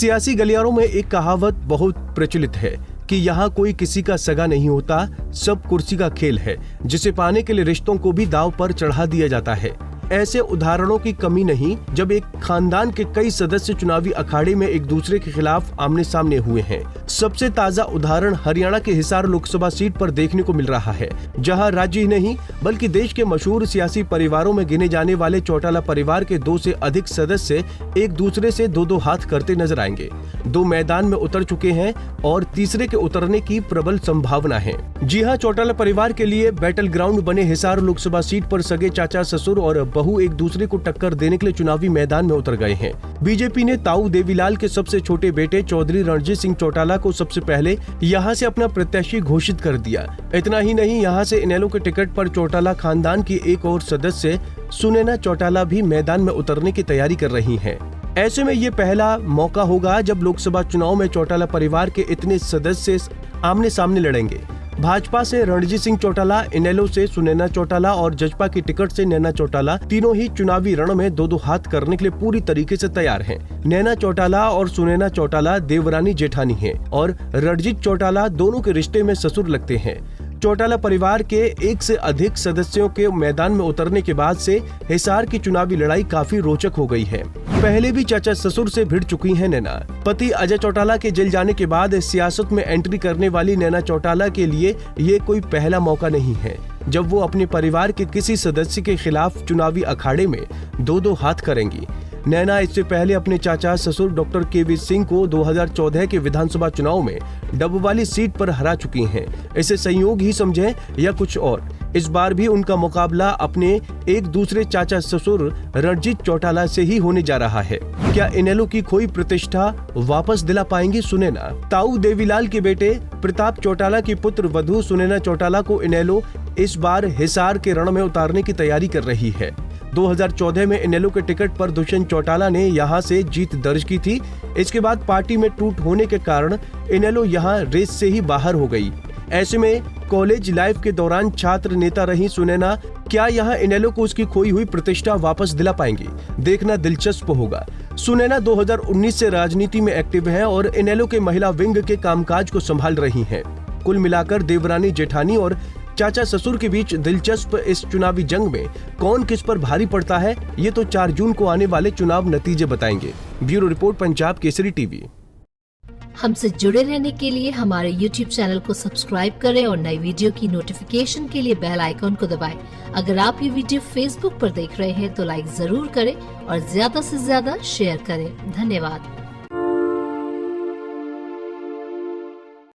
सियासी गलियारों में एक कहावत बहुत प्रचलित है कि यहाँ कोई किसी का सगा नहीं होता, सब कुर्सी का खेल है, जिसे पाने के लिए रिश्तों को भी दांव पर चढ़ा दिया जाता है। ऐसे उदाहरणों की कमी नहीं जब एक खानदान के कई सदस्य चुनावी अखाड़े में एक दूसरे के खिलाफ आमने सामने हुए हैं। सबसे ताजा उदाहरण हरियाणा के हिसार लोकसभा सीट पर देखने को मिल रहा है, जहां राज्य ही नहीं बल्कि देश के मशहूर सियासी परिवारों में गिने जाने वाले चौटाला परिवार के 2 से अधिक सदस्य एक दूसरे से दो हाथ करते नजर आएंगे। 2 मैदान में उतर चुके हैं और तीसरे के उतरने की प्रबल संभावना है। जी हाँ, चौटाला परिवार के लिए बैटल ग्राउंड बने हिसार लोकसभा सीट पर सगे चाचा ससुर और बहू एक दूसरे को टक्कर देने के लिए चुनावी मैदान में उतर गए हैं। बीजेपी ने ताऊ देवीलाल के सबसे छोटे बेटे चौधरी रणजीत सिंह चौटाला को सबसे पहले यहां से अपना प्रत्याशी घोषित कर दिया। इतना ही नहीं, यहां से इनेलो के टिकट पर चौटाला खानदान की एक और सदस्य सुनैना चौटाला भी मैदान में उतरने की तैयारी कर रही हैं। ऐसे में ये पहला मौका होगा जब लोकसभा चुनाव में चौटाला परिवार के इतने सदस्य आमने सामने लड़ेंगे। भाजपा से रणजीत सिंह चौटाला, इनेलो से सुनैना चौटाला और जजपा की टिकट से नैना चौटाला तीनों ही चुनावी रण में दो हाथ करने के लिए पूरी तरीके से तैयार हैं। नैना चौटाला और सुनैना चौटाला देवरानी जेठानी हैं और रणजीत चौटाला दोनों के रिश्ते में ससुर लगते हैं। चौटाला परिवार के 1 से अधिक सदस्यों के मैदान में उतरने के बाद से हिसार की चुनावी लड़ाई काफी रोचक हो गई है। पहले भी चाचा ससुर से भिड़ चुकी हैं नैना। पति अजय चौटाला के जेल जाने के बाद सियासत में एंट्री करने वाली नैना चौटाला के लिए ये कोई पहला मौका नहीं है जब वो अपने परिवार के किसी सदस्य के खिलाफ चुनावी अखाड़े में दो हाथ करेंगी। नैना इससे पहले अपने चाचा ससुर डॉक्टर केवी सिंह को 2014 के विधानसभा चुनाव में डबवाली सीट पर हरा चुकी हैं। इसे संयोग ही समझें या कुछ और, इस बार भी उनका मुकाबला अपने एक दूसरे चाचा ससुर रणजीत चौटाला से ही होने जा रहा है। क्या इनेलो की खोई प्रतिष्ठा वापस दिला पाएंगी सुनैना? ताऊ देवीलाल के बेटे प्रताप चौटाला की पुत्र वधू सुनैना चौटाला को इनेलो इस बार हिसार के रण में उतारने की तैयारी कर रही है। 2014 में इनेलो के टिकट पर दुष्यंत चौटाला ने यहां से जीत दर्ज की थी। इसके बाद पार्टी में टूट होने के कारण इनेलो यहां रेस से ही बाहर हो गई। ऐसे में कॉलेज लाइफ के दौरान छात्र नेता रही सुनैना क्या यहां इनेलो को उसकी खोई हुई प्रतिष्ठा वापस दिला पाएंगी? देखना दिलचस्प होगा। सुनैना 2019 से राजनीति में एक्टिव है और इनेलो के महिला विंग के कामकाज को संभाल रही हैं। कुल मिलाकर देवरानी जेठानी और चाचा ससुर के बीच दिलचस्प इस चुनावी जंग में कौन किस पर भारी पड़ता है, ये तो 4 जून को आने वाले चुनाव नतीजे बताएंगे। Bureau report, Punjab Kesari TV. हमसे जुड़े रहने के लिए हमारे YouTube चैनल को सब्सक्राइब करें और नई वीडियो की नोटिफिकेशन के लिए बेल आइकॉन को दबाएं। अगर आप ये वीडियो Facebook पर देख रहे हैं तो लाइक जरूर करें और ज्यादा से ज्यादा शेयर करें। धन्यवाद।